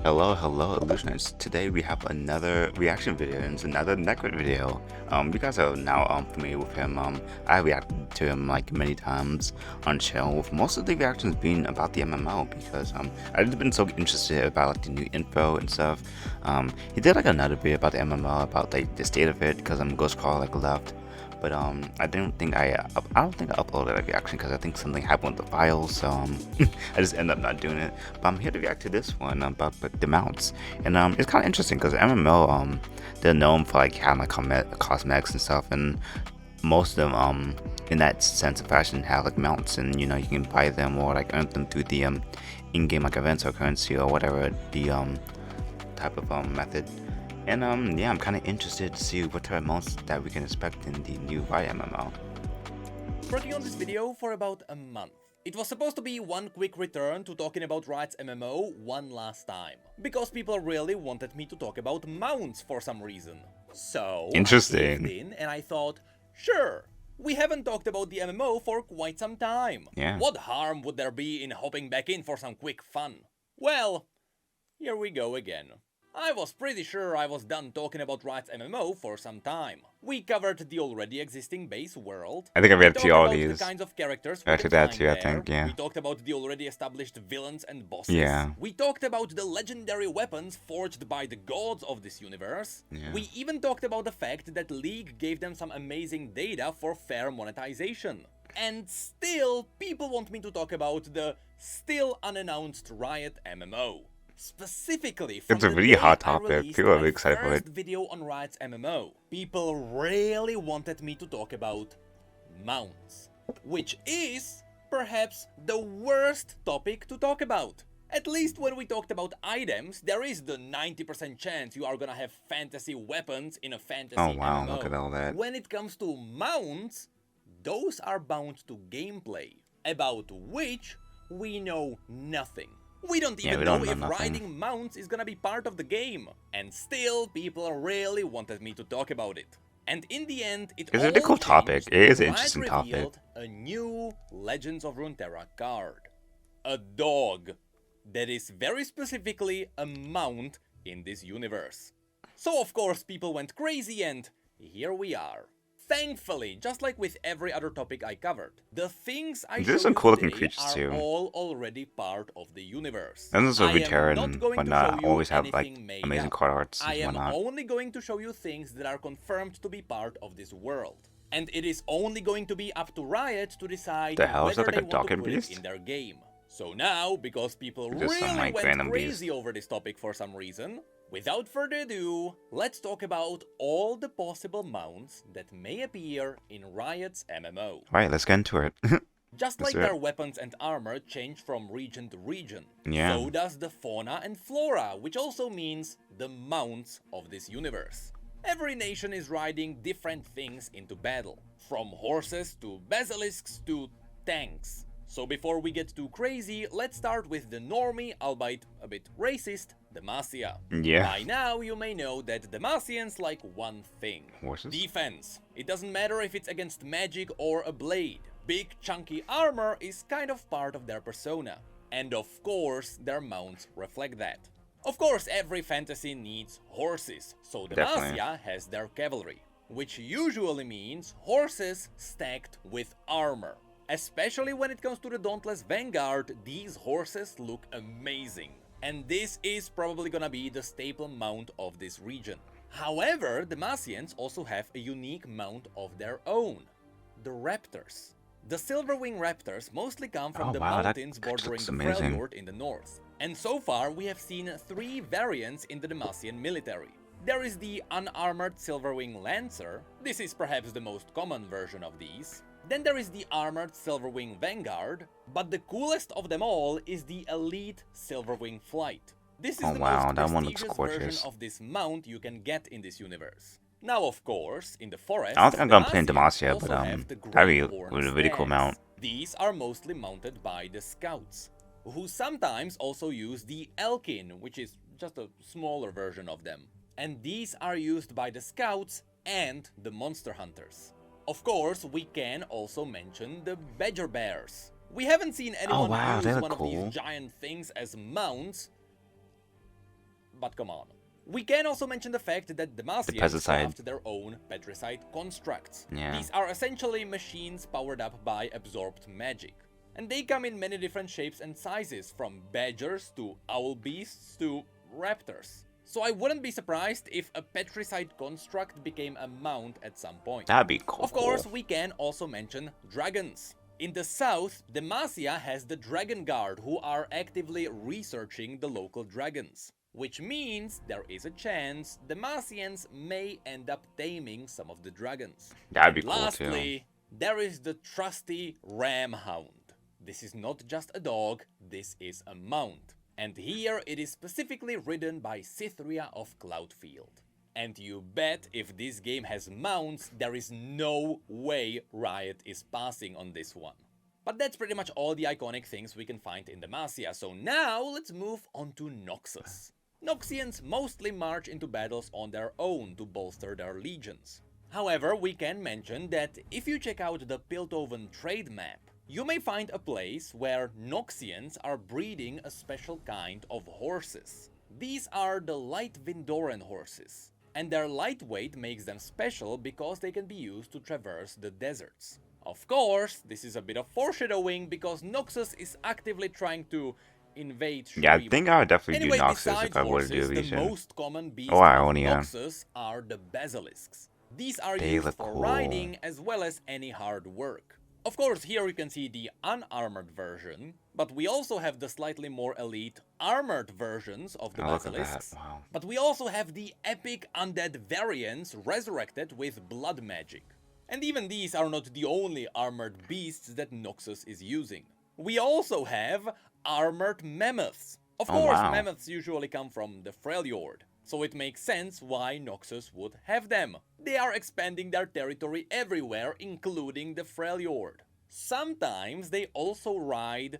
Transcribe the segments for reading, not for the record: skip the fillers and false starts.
Hello, illusioners. Today we have another reaction video and it's another Necrit video. You guys are now familiar with him. I reacted to him like many times on channel, with most of the reactions being about the MMO because I've just been so interested about like the new info and stuff. He did like another video about the MMO, about like the state of it, because Ghost Crawl like left. But I don't think I uploaded a reaction because I think something happened with the files, so I just ended up not doing it. But I'm here to react to this one about the mounts, and it's kind of interesting because MMO they're known for like having like cosmetics and stuff, and most of them in that sense of fashion have like mounts, and you can buy them or like earn them through the in-game like events or currency or whatever the type of method. And yeah, I'm kind of interested to see what type of mounts that we can expect in the new Riot MMO. Working on this video for about a month. It was supposed to be one quick return to talking about Riot's MMO one last time, because people really wanted me to talk about mounts for some reason. So Interesting. I caved in and I thought, sure, we haven't talked about the MMO for quite some time. Yeah. What harm would there be in hopping back in for some quick fun? Well, here we go again. I was pretty sure I was done talking about Riot's MMO for some time. We covered the already existing base world. I think I read through all We these. the kinds of characters we After could that find too, I there. think, yeah. We talked about the already established villains and bosses. Yeah. We talked about the legendary weapons forged by the gods of this universe. Yeah. We even talked about the fact that League gave them some amazing data for fair monetization. And still, people want me to talk about the still unannounced Riot MMO. Specifically, from It's a the really day hot I topic. released People are my really excited for first it. video on Riot's MMO, people really wanted me to talk about mounts, which is perhaps the worst topic to talk about. At least when we talked about items, there is the 90% chance you are gonna have fantasy weapons in a fantasy Oh wow, MMO. look at all that. When it comes to mounts, those are bound to gameplay, about which we know nothing. We don't even know if riding mounts is gonna be part of the game. And still, people really wanted me to talk about it. And in the end, it's a really cool topic. It is an interesting topic. Revealed a new Legends of Runeterra card. A dog. That is very specifically a mount in this universe. So of course people went crazy and here we are. Thankfully, just like with every other topic I covered, the things I show you cool looking today creatures are too. all already part of the universe. And also I am Runeterra not and going to whatnot show you always have like anything made amazing up. card arts I and am whatnot. only going to show you things that are confirmed to be part of this world. And it is only going to be up to Riot to decide The hell is whether that, like they a want to dog put beast? it in their game. So now, because people Just some, really like, went random crazy beast. over this topic for some reason, without further ado, let's talk about all the possible mounts that may appear in Riot's MMO. Alright, let's get into it. Just Let's like do their it. weapons and armor change from region to region, Yeah. so does the fauna and flora, which also means the mounts of this universe. Every nation is riding different things into battle, from horses to basilisks to tanks. So before we get too crazy, let's start with the normie, albeit a bit racist, Demacia. Yeah. By now you may know that Demacians like one thing. Horses? Defense. It doesn't matter if it's against magic or a blade. Big chunky armor is kind of part of their persona. And of course, their mounts reflect that. Of course, every fantasy needs horses, so Definitely. Demacia has their cavalry, which usually means horses stacked with armor. Especially when it comes to the Dauntless Vanguard, these horses look amazing. And this is probably gonna be the staple mount of this region. However, the Demacians also have a unique mount of their own, the Raptors. The Silverwing Raptors mostly come from Oh, the wow, that mountains actually bordering looks the amazing. Freljord in the north. And so far we have seen 3 variants in the Demacian military. There is the unarmored Silverwing Lancer, this is perhaps the most common version of these. Then there is the armored Silverwing Vanguard, but the coolest of them all is the elite Silverwing Flight. This is Oh, the wow, most that one looks prestigious gorgeous. version of this mount you can get in this universe. Now, of course, in the forest, I don't think I'm gonna play in Demacia, Demacians but also have the that'd be Great a really cool Horned mount. Stags. These are mostly mounted by the scouts, who sometimes also use the Elkin, which is just a smaller version of them. And these are used by the scouts and the monster hunters. Of course, we can also mention the Badger Bears. We haven't seen anyone wow, they use look one of cool. these giant things as mounts, but come on. We can also mention the fact that Demacians pesticide. craft their own petricide constructs. Yeah. These are essentially machines powered up by absorbed magic. And they come in many different shapes and sizes, from badgers to owl beasts to raptors. So I wouldn't be surprised if a petricide construct became a mount at some point. That'd be cool. Of course, we can also mention dragons. In the south, Demacia has the Dragon Guard, who are actively researching the local dragons. Which means there is a chance Demacians may end up taming some of the dragons. That'd be And cool lastly, there is the trusty Ram Hound. This is not just a dog, this is a mount. And here it is specifically ridden by Cytherea of Cloudfield. And you bet if this game has mounts, there is no way Riot is passing on this one. But that's pretty much all the iconic things we can find in Demacia, so now let's move on to Noxus. Noxians mostly march into battles on their own to bolster their legions. However, we can mention that if you check out the Piltover trade map, you may find a place where Noxians are breeding a special kind of horses. These are the light Vindoran horses, and their lightweight makes them special because they can be used to traverse the deserts. Of course, this is a bit of foreshadowing because Noxus is actively trying to invade Shurima. Yeah, I think I would definitely Anyway, do Noxus besides if I were to do horses, a the Legion. most common beast Or of Ionia. Noxus are the basilisks. These are They used look for cool. riding as well as any hard work. Of course, here you can see the unarmored version, but we also have the slightly more elite armored versions of the Oh, look at that. basilisks. Wow. But we also have the epic undead variants resurrected with blood magic. And even these are not the only armored beasts that Noxus is using. We also have armored mammoths. Of Oh, course, wow. mammoths usually come from the Freljord, so it makes sense why Noxus would have them. They are expanding their territory everywhere, including the Freljord. Sometimes they also ride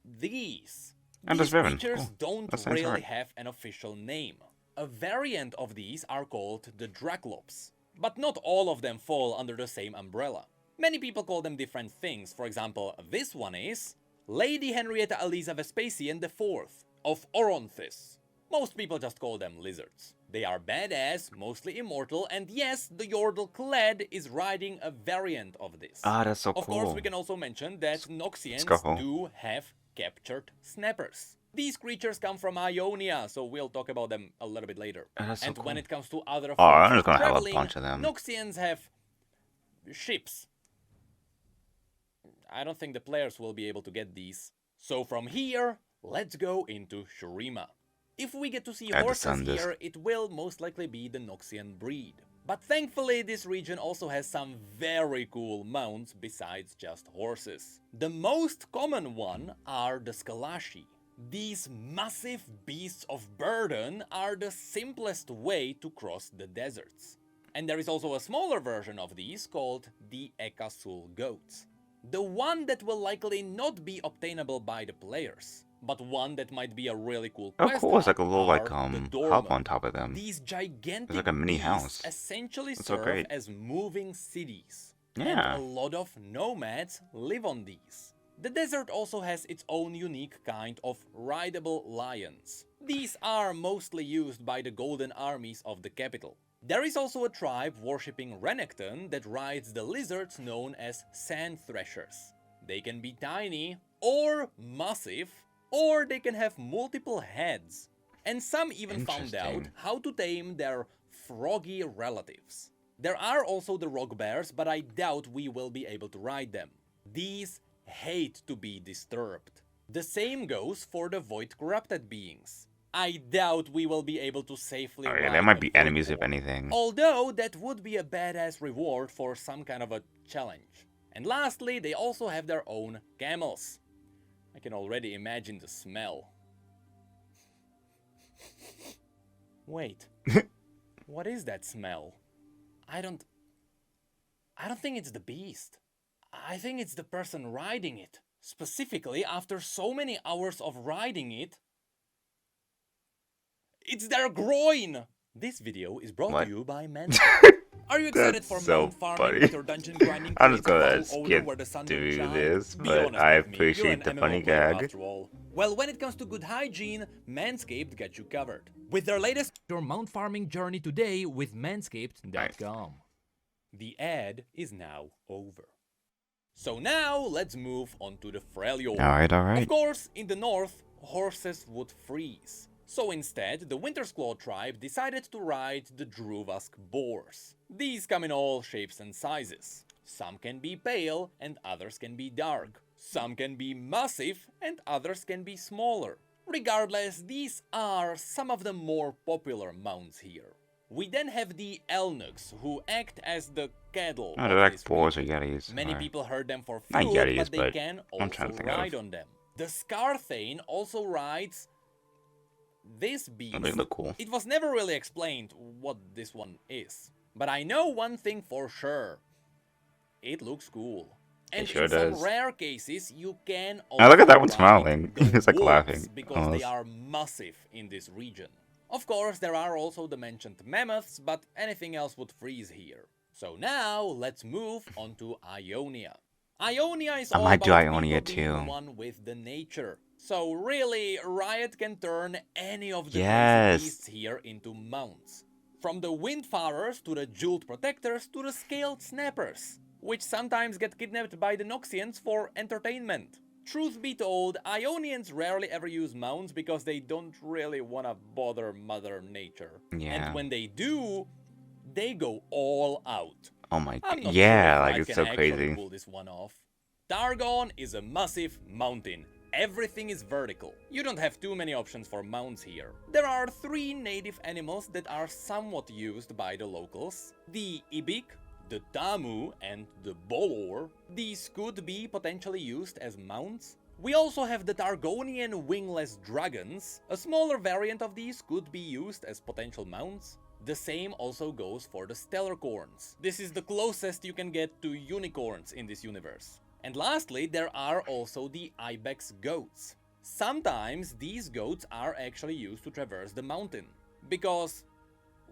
these. And These the Sviven. creatures Cool. don't That sounds really right. have an official name. A variant of these are called the Draclops, but not all of them fall under the same umbrella. Many people call them different things. For example, this one is Lady Henrietta Eliza Vespasian IV of Oronthis. Most people just call them lizards. They are badass, mostly immortal, and yes, the Yordle Kled is riding a variant of this. Ah, that's so Of cool. course, we can also mention that Noxians Scuffle. do have captured snappers. These creatures come from Ionia, so we'll talk about them a little bit later. Oh, that's so And when cool. it comes to other Oh, I'm forms just of gonna have a traveling, bunch of them. Noxians have ships. I don't think the players will be able to get these. So from here, let's go into Shurima. If we get to see I horses understand this. here, it will most likely be the Noxian breed. But thankfully, this region also has some very cool mounts besides just horses. The most common one are the Skalashi. These massive beasts of burden are the simplest way to cross the deserts. And there is also a smaller version of these called the Ekasul goats. The one that will likely not be obtainable by the players, but one that might be a really cool Oh, quest cool. It's like a hub little, like, are the hub Dorma. on top of them. These gigantic like a mini beasts house. essentially That's so serve great. as moving cities. Yeah. And a lot of nomads live on these. The desert also has its own unique kind of rideable lions. These are mostly used by the golden armies of the capital. There is also a tribe worshipping Renekton that rides the lizards known as sand threshers. They can be tiny or massive, or they can have multiple heads. And some even found out Interesting. how to tame their froggy relatives. There are also the rock bears, but I doubt we will be able to ride them. These hate to be disturbed. The same goes for the void corrupted beings. I doubt we will be able to safely Oh, yeah, ride they might a be void enemies if boar. anything. Although that would be a badass reward for some kind of a challenge. And lastly, they also have their own camels. I can already imagine the smell. Wait. What is that smell? I don't think it's the beast. I think it's the person riding it. Specifically, after so many hours of riding it, it's their groin! This video is brought What? to you by Men. Are you excited That's for so mount farming funny. with your dungeon grinding I'm just creative gonna soul over skip where the sun through don't shine? this, Be but honest I with me, you're appreciate an the MMO funny player gag. after all. Well, when it comes to good hygiene, Manscaped got you covered. With their latest your mount farming journey today with manscaped.com. The ad is now over. So now let's move on to the Freljord. Alright, Of alright. course, in the north, horses would freeze. So instead, the Wintersclaw tribe decided to ride the Druvask boars. These come in all shapes and sizes. Some can be pale and others can be dark. Some can be massive and others can be smaller. Regardless, these are some of the more popular mounts here. We then have the Elnuks, who act as the cattle Oh, of they're like this boars or region. yetis. Many Alright. people herd them for Not food, yetis, but they but can I'm trying also to think ride of. on them. The Scarthane also rides this beast. They look cool. It was never really explained what this one is, but I know one thing for sure. It looks cool. And sure in some does. rare cases, you can Oh, also look at that one ride smiling. the He's like wolves laughing. because they Almost. are massive in this region. Of course, there are also the mentioned mammoths, but anything else would freeze here. So now, let's move on to Ionia. Ionia is I all might do about Ionia people being too. one with the nature. So really, Riot can turn any of the Yes. crazy beasts here into mounts. From the Windfarers to the Jeweled Protectors to the Scaled Snappers, which sometimes get kidnapped by the Noxians for entertainment. Truth be told, Ionians rarely ever use mounts because they don't really wanna bother Mother Nature. Yeah. And when they do, they go all out. Oh my I'm god. not Yeah, sure if like Riot it's can so actually crazy. pull this one off. Targon is a massive mountain. Everything is vertical. You don't have too many options for mounts here. There are 3 native animals that are somewhat used by the locals. The Ibik, the Tamu, and the Bolor. These could be potentially used as mounts. We also have the Targonian wingless dragons. A smaller variant of these could be used as potential mounts. The same also goes for the Stellarcorns. This is the closest you can get to unicorns in this universe. And lastly, there are also the Ibex goats. Sometimes these goats are actually used to traverse the mountain. Because,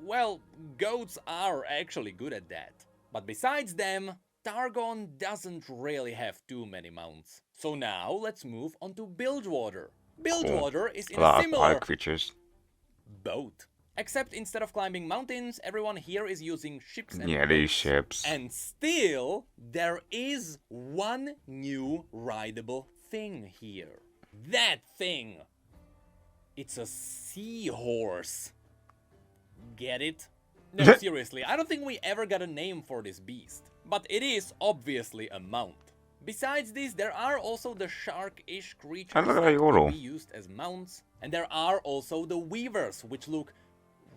well, goats are actually good at that. But besides them, Targon doesn't really have too many mounts. So now let's move on to Bilgewater. Bilgewater is in A lot a of similar odd creatures. boat. Except instead of climbing mountains, everyone here is using ships and Yeah, these boats. ships. And still, there is one new rideable thing here. That thing! It's a seahorse. Get it? No, seriously, I don't think we ever got a name for this beast. But it is obviously a mount. Besides this, there are also the shark-ish creatures I look at that Yodel. could be used as mounts. And there are also the weavers, which look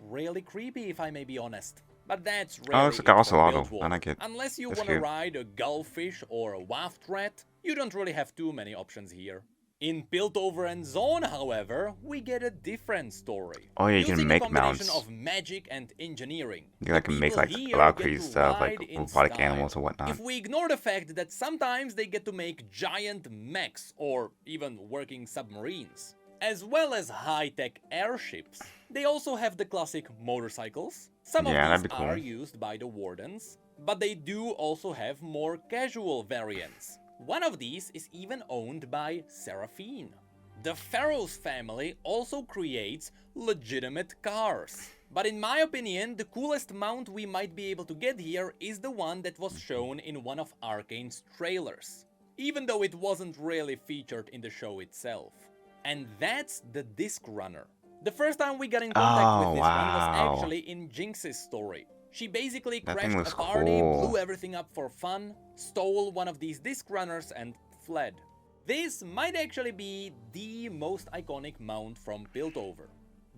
really creepy if I may be honest. But that's really looks like an it for ocelotl. Bilgewater. I like it. Unless you That's want to cute. ride a gullfish or a waft rat, you don't really have too many options here. In Piltover and Zone, however, we get a different story. Oh yeah, you Using can a make combination mounts. of magic and engineering. You the can make people like here a lot of get crazy to stuff, like ride in robotic style. animals and whatnot. If we ignore the fact that sometimes they get to make giant mechs or even working submarines, as well as high-tech airships, they also have the classic motorcycles. Some Yeah, of that'd these be cool. are used by the Wardens, but they do also have more casual variants. One of these is even owned by Seraphine. The Pharaoh's family also creates legitimate cars. But in my opinion, the coolest mount we might be able to get here is the one that was shown in one of Arcane's trailers, even though it wasn't really featured in the show itself. And that's the Disc Runner. The first time we got in contact with this one was wow. actually in Jinx's story. She basically That thing crashed a looks party, cool. blew everything up for fun, stole one of these Disc Runners and fled. This might actually be the most iconic mount from Piltover,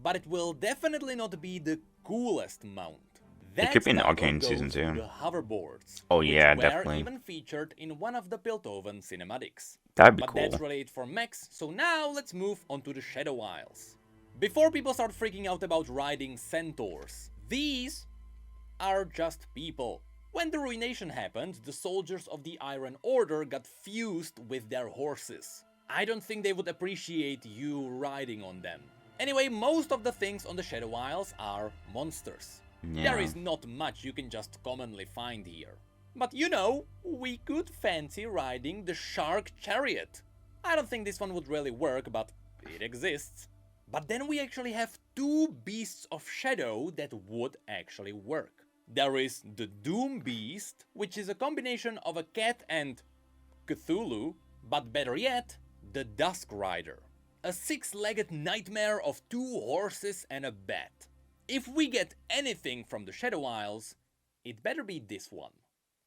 but it will definitely not be the coolest mount. It could be in That Arcane goes Season to 2. the hoverboards, Oh which yeah, were definitely. even featured in one of the Piltover cinematics. That'd be But cool. that's really it for mechs, so now let's move on to the Shadow Isles. Before people start freaking out about riding centaurs, these are just people. When the ruination happened, the soldiers of the Iron Order got fused with their horses. I don't think they would appreciate you riding on them. Anyway, most of the things on the Shadow Isles are monsters. There Yeah. is not much you can just commonly find here. But you know, we could fancy riding the Shark Chariot. I don't think this one would really work, but it exists. But then we actually have two Beasts of Shadow that would actually work. There is the Doom Beast, which is a combination of a cat and Cthulhu, but better yet, the Dusk Rider. A six-legged nightmare of two horses and a bat. If we get anything from the Shadow Isles, it better be this one.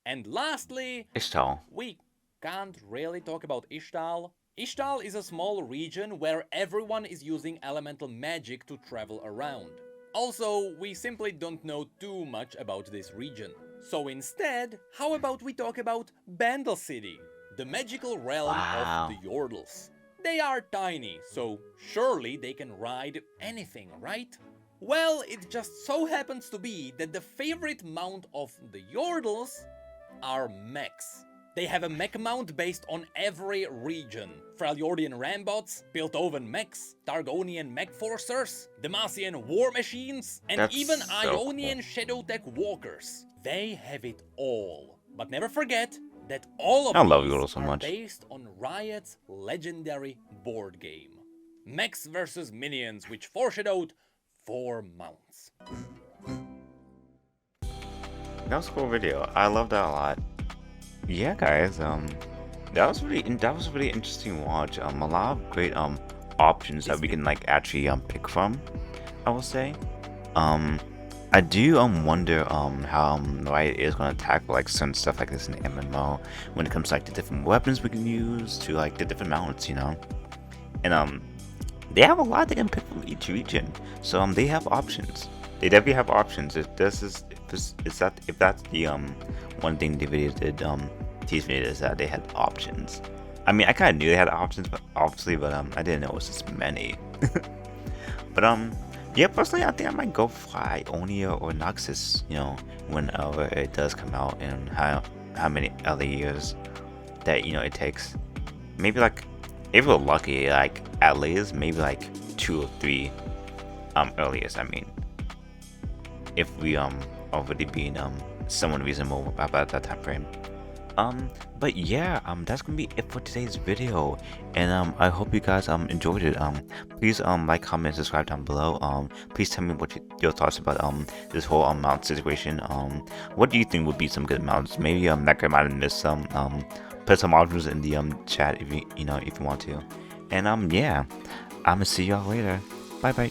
And lastly, Ishtal. we can't really talk about Ishtal. Ishtal is a small region where everyone is using elemental magic to travel around. Also, we simply don't know too much about this region. So instead, how about we talk about Bandle City, the magical realm Wow. of the Yordles. They are tiny, so surely they can ride anything, right? Well, it just so happens to be that the favorite mount of the Yordles are mechs. They have a mech mount based on every region. Freljordian Rambots, Piltovan mechs, Targonian mech forcers, Demacian war machines, and That's even so Ionian shadow tech walkers. They have it all. But never forget that all of I love these Yordle so are much. based on Riot's legendary board game. Mechs vs Minions, which foreshadowed 4 mounts. That was a cool video. I love that a lot. Yeah, guys. That was really interesting watch. A lot of great options that we can like actually pick from. I will say. I do wonder how Riot is gonna tackle like certain stuff like this in MMO when it comes to like the different weapons we can use to like the different mounts, you know. And they have a lot they can pick from each region, so they have options. They definitely have options. If that's the one thing the video did teach me is that they had options. I mean, I kind of knew they had options, but obviously, but I didn't know it was this many. But yeah, personally, I think I might go for Ionia or Noxus, you know, whenever it does come out, and how many other years that it takes. Maybe like, if we're lucky, like at least maybe like 2 or 3 earliest. I mean, if we already been somewhat reasonable about that time frame. But yeah, that's gonna be it for today's video, and I hope you guys enjoyed it. Please like, comment, subscribe down below. Please tell me what your thoughts about this whole mount situation. What do you think would be some good mounts? Maybe Necrit might have missed some. Put some options in the chat if you want to. And yeah, I'm gonna see y'all later. Bye bye.